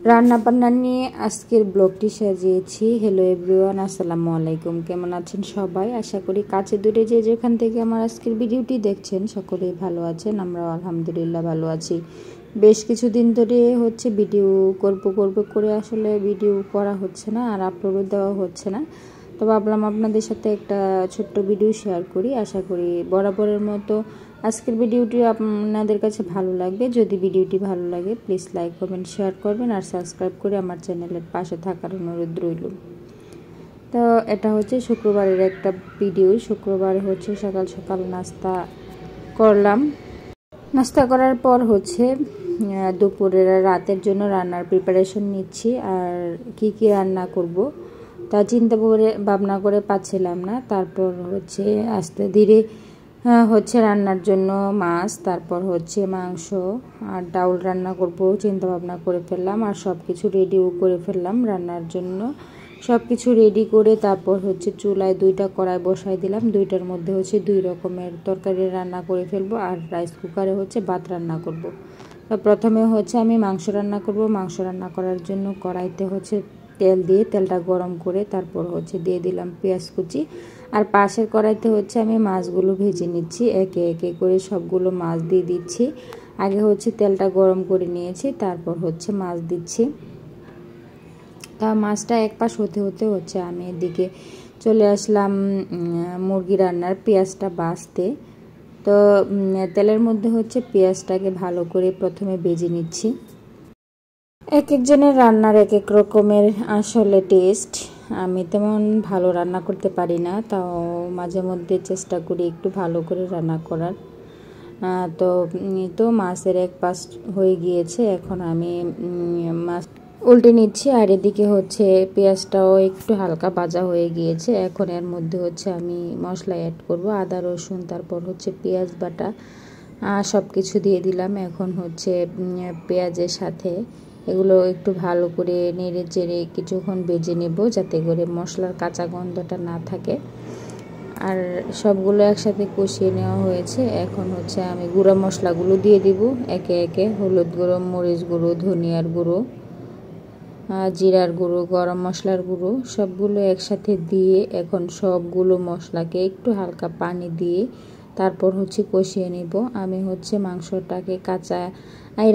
রান্না বান্না নিয়ে আজকের ব্লগটি সাজিয়েছি। হ্যালো এভরিওয়ান, আসসালামু আলাইকুম। কেমন আছেন সবাই? আশা করি কাছে দূরে যে যেখান থেকে আমার আজকের ভিডিওটি দেখছেন সকলেই ভালো আছেন। আমরাও আলহামদুলিল্লাহ ভালো আছি। বেশ কিছুদিন ধরে ভিডিও করব করে আসলে ভিডিও করা হচ্ছে না আর আপলোডও দেওয়া হচ্ছে না। তো ভাবলাম আপনাদের সাথে একটা ছোট্ট ভিডিও শেয়ার করি। আশা করি বরাবরের মতো আজকের ভিডিওটি আপনাদের কাছে ভালো লাগবে। যদি ভিডিওটি ভালো লাগে প্লিজ লাইক কমেন্ট শেয়ার করবেন আর সাবস্ক্রাইব করে আমার চ্যানেলের পাশে থাকার অনুরোধ রইল। তো এটা শুক্রবারের একটা ভিডিও। শুক্রবার সকাল সকাল নাস্তা করলাম। নাস্তা করার পর দুপুরের রাতের জন্য রান্নার প্রিপারেশন নিচ্ছি। আর কি রান্না করব তা চিন্তা করে ভাবনা করে পাচ্ছিলাম না। তারপর আস্তে ধীরে রান্নার জন্য মাছ, তারপর মাংস আর ডাউল রান্না করব চিন্তা ভাবনা করে ফেললাম। আর সব কিছু রেডিও করে ফেললাম রান্নার জন্য। সব কিছু রেডি করে তারপর চুলায় 2টা কড়াই বসাই দিলাম। 2টার মধ্যে 2 রকমের তরকারি রান্না করে ফেলবো আর রাইস কুকারে ভাত রান্না করব। তো প্রথমে আমি মাংস রান্না করব। মাংস রান্না করার জন্য কড়াইতে তেল দিয়ে তেলটা গরম করে তারপর দিয়ে দিলাম পেঁয়াজ কুচি। আর পাশের কড়াইতে আমি মাছগুলো ভেজে নিচ্ছি। একে একে করে সবগুলো মাছ দিয়ে দিচ্ছি। আগে তেলটা গরম করে নিয়েছি, তারপর মাছ দিচ্ছি। তা মাছটা এক পাশ হতে আমি এদিকে চলে আসলাম মুরগি রান্নার পেঁয়াজটা বাছতে। তো তেলের মধ্যে পেঁয়াজটাকে ভালো করে প্রথমে ভেজে নিচ্ছি। এক একজনের রান্নার এক এক রকমের আসলে টেস্ট। আমি তেমন ভালো রান্না করতে পারি না, তাও মাঝে মধ্যে চেষ্টা করি একটু ভালো করে রান্না করার। তো মাছের এক পাশ হয়ে গিয়েছে, এখন আমি মাছ উল্টে নিচ্ছি। আর এদিকে পেঁয়াজটাও একটু হালকা ভাজা হয়ে গিয়েছে। এখন এর মধ্যে আমি মশলা অ্যাড করব, আদা রসুন, তারপর পেঁয়াজ বাটা সব কিছু দিয়ে দিলাম। এখন পেঁয়াজের সাথে এগুলো একটু ভালো করে নেড়ে চেড়ে কিছুক্ষণ ভেজে নেব, যাতে করে মশলার কাঁচা গন্ধটা না থাকে। আর সবগুলো একসাথে কষিয়ে নেওয়া হয়েছে। এখন আমি গুঁড়া মশলাগুলো দিয়ে দিব একে একে। হলুদ গুঁড়ো, মরিচ গুঁড়ো, ধনিয়ার গুঁড়ো, জিরার গুঁড়ো, গরম মশলার গুঁড়ো সবগুলো একসাথে দিয়ে এখন সবগুলো মশলাকে একটু হালকা পানি দিয়ে তারপর কষিয়ে নেব। আমি মাংসটাকে কাঁচা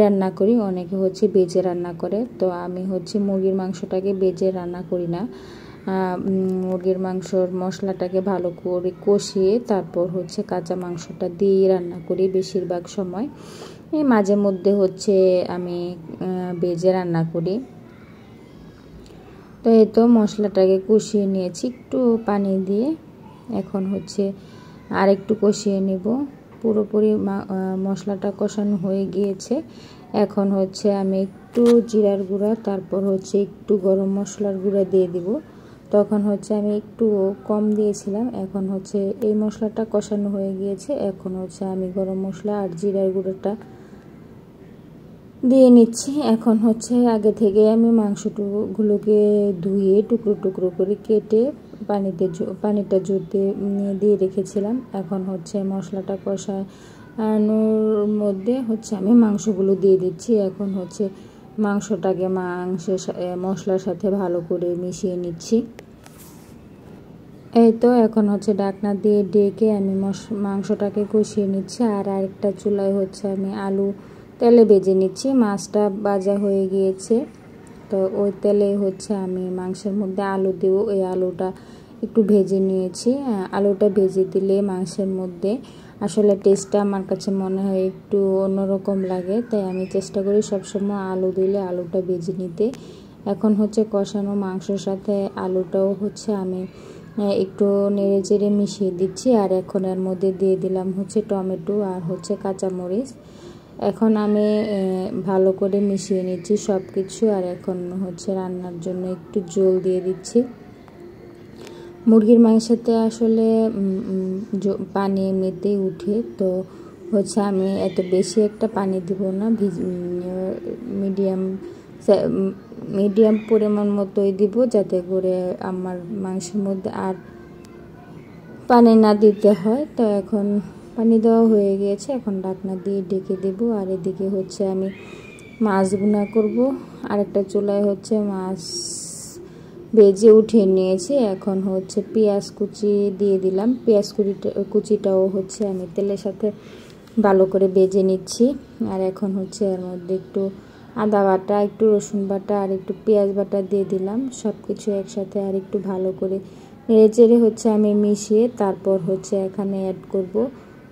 রান্না করি, অনেকে ভেজে রান্না করে। তো আমি মুরগির মাংসটাকে ভেজে রান্না করি না। মুরগির মাংসর মশলাটাকে ভালো করে কষিয়ে তারপর কাঁচা মাংসটা দিয়ে রান্না করি বেশিরভাগ সময়। মাঝে মধ্যে আমি ভেজে রান্না করি। তো এই তো মশলাটাকে কষিয়ে নিয়েছি একটু পানি দিয়ে। এখন আর একটু কষিয়ে নেব। পুরোপুরি মশলাটা কষানো হয়ে গিয়েছে। এখন আমি একটু জিরার গুঁড়া, তারপর একটু গরম মশলার গুঁড়া দিয়ে দিব। তখন আমি একটু কম দিয়েছিলাম। এখন এই মশলাটা কষানো হয়ে গিয়েছে। এখন আমি গরম মশলা আর জিরার গুঁড়োটা দিয়ে নিচ্ছি। এখন আগে থেকে আমি মাংসগুলোকে ধুয়ে টুকরো টুকরো করে কেটে পানিটা জড়তে দিয়ে রেখেছিলাম। এখন মশলাটা কষানোর মধ্যে আমি মাংসগুলো দিয়ে দিচ্ছি। এখন মাংসটাকে মশলার সাথে ভালো করে মিশিয়ে নিচ্ছি। এই তো এখন ঢাকনা দিয়ে ডেকে আমি মাংসটাকে কষিয়ে নিচ্ছি। আর আরেকটা চুলায় আমি আলু তেলে ভেজে নিচ্ছি। মাছটা ভাজা হয়ে গিয়েছে, তো ওই তেলে আমি মাংসের মধ্যে আলু দেব। ওই আলুটা একটু ভেজে নিয়েছি। আলুটা ভেজে দিলে মাংসের মধ্যে আসলে টেস্টটা আমার কাছে মনে হয় একটু অন্যরকম লাগে, তাই আমি চেষ্টা করি সবসময় আলু দিলে আলুটা ভেজে নিতে। এখন কষানো মাংসের সাথে আলুটাও আমি একটু নেড়ে চেড়ে মিশিয়ে দিচ্ছি। আর এখন এর মধ্যে দিয়ে দিলাম টমেটো আর কাঁচামরিচ। এখন আমি ভালো করে মিশিয়ে নিচ্ছি সব কিছু। আর এখন রান্নার জন্য একটু জল দিয়ে দিচ্ছি। মুরগির মাংসতে আসলে পানি এমনিতেই উঠে, তো আমি এত বেশি একটা পানি দিব না, মিডিয়াম পরিমাণ মতোই দিব, যাতে করে আমার মাংসের মধ্যে আর পানি না দিতে হয়। তো এখন পানি দেওয়া হয়ে গিয়েছে, এখন ঢাকনা দিয়ে ঢেকে দেব। আর এদিকে আমি মাছ ভুনা করব। আরেকটা চুলায় হচ্ছে মাছ ভেজে উঠিয়ে নিয়েছি। এখন হচ্ছে পেঁয়াজ কুচি দিয়ে দিলাম। পেঁয়াজ কুচিটাও হচ্ছে আমি তেলের সাথে ভালো করে ভেজে নিচ্ছি। আর এখন হচ্ছে এর মধ্যে একটু আদা বাটা, একটু রসুন বাটা আর একটু পেঁয়াজ বাটা দিয়ে দিলাম। সব কিছু একসাথে আর একটু ভালো করে নেড়েচেড়ে হচ্ছে আমি মিশিয়ে তারপর হচ্ছে এখানে অ্যাড করব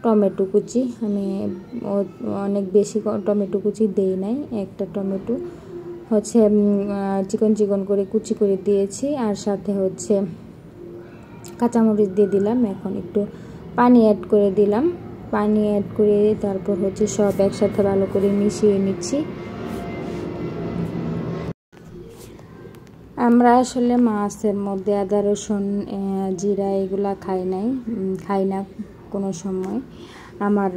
টমেটো কুচি। আমি অনেক বেশি টমেটো কুচি দেই নাই, একটা টমেটো হচ্ছে চিকন চিকন করে কুচি করে দিয়েছি। আর সাথে হচ্ছে কাঁচামরিচ দিয়ে দিলাম। এখন একটু পানি অ্যাড করে দিলাম। পানি অ্যাড করে তারপর হচ্ছে সব একসাথে ভালো করে মিশিয়ে নিচ্ছি। আমরা আসলে মাছের মধ্যে আদা রসুন জিরা এগুলা খাই না কোনো সময়। আমার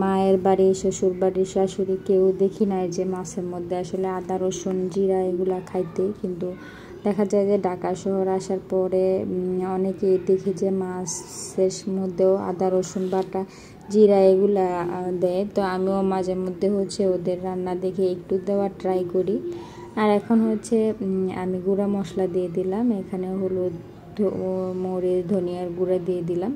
মায়ের বাড়ি, শ্বশুর বাড়ি, শাশুড়ি কেউ দেখি নাই যে মাছের মধ্যে আসলে আদা রসুন জিরা এগুলা খাইতে। কিন্তু দেখা যায় যে ঢাকা শহর আসার পরে অনেকেই দেখি যে মাছের মধ্যেও আদা রসুন বাটা জিরা এগুলা দেয়। তো আমিও মাঝে মধ্যে হচ্ছে ওদের রান্না দেখে একটু দেওয়ার ট্রাই করি। আর এখন হচ্ছে আমি গুঁড়া মশলা দিয়ে দিলাম। এখানে হলুদ, মরিচ, ধনিয়ার গুঁড়া দিয়ে দিলাম।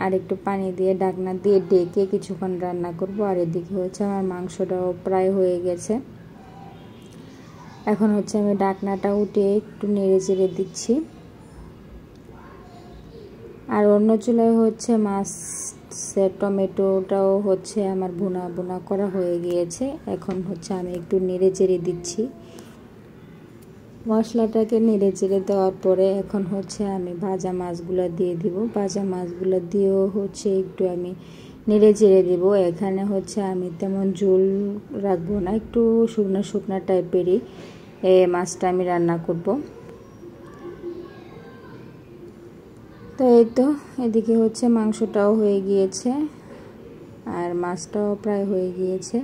আর একটু পানি দিয়ে ঢাকনা দিয়ে ডেকে কিছুক্ষণ রান্না করব। আর এদিকে হচ্ছে আমার মাংসটাও প্রায় হয়ে গেছে। এখন হচ্ছে আমি ঢাকনাটা উঠে একটু নেড়ে চেড়ে দিচ্ছি। আর অন্য চুলায় হচ্ছে মাছের টমেটোটাও হচ্ছে আমার ভুনা করা হয়ে গিয়েছে। এখন হচ্ছে আমি একটু নেড়ে চেড়ে দিচ্ছি। মশলাটাকে নেড়ে চেড়ে দেওয়ার পরে এখন হচ্ছে আমি ভাজা মাছগুলো দিয়ে দিব। ভাজা মাছগুলো দিয়েও হচ্ছে একটু আমি নেড়ে চেড়ে দিব। এখানে হচ্ছে আমি তেমন ঝোল রাখবো না, একটু শুকনো শুকনো টাইপেরই মাছটা আমি রান্না করব। তো এই তো এদিকে হচ্ছে মাংসটাও হয়ে গিয়েছে আর মাছটাও প্রায় হয়ে গিয়েছে।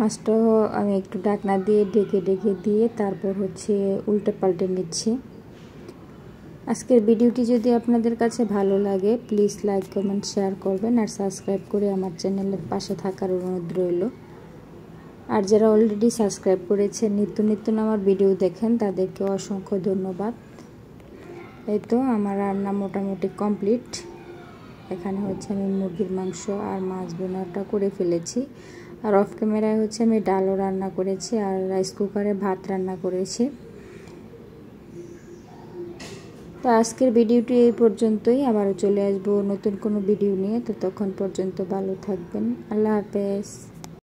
মাছটাও আমি একটু ঢাকনা দিয়ে ঢেকে দিয়ে তারপর হচ্ছে উল্টে পাল্টে নিচ্ছি। আজকের ভিডিওটি যদি আপনাদের কাছে ভালো লাগে প্লিজ লাইক কমেন্ট শেয়ার করবেন আর সাবস্ক্রাইব করে আমার চ্যানেলের পাশে থাকার অনুরোধ রইল। আর যারা অলরেডি সাবস্ক্রাইব করেছেন, নিত্য আমার ভিডিও দেখেন, তাদেরকে অসংখ্য ধন্যবাদ। এই তো আমার রান্না মোটামুটি কমপ্লিট। এখানে হচ্ছে আমি মুরগির মাংস আর মাছ ভুনাটা করে ফেলেছি। আর অফ ক্যামেরায় হচ্ছে আমি ডালও রান্না করেছি আর রাইস কুকারে ভাত রান্না করেছি। তো আজকের ভিডিওটি এই পর্যন্তই। আবারও চলে আসবো নতুন কোনো ভিডিও নিয়ে। ততক্ষণ পর্যন্ত ভালো থাকবেন। আল্লাহ হাফেজ।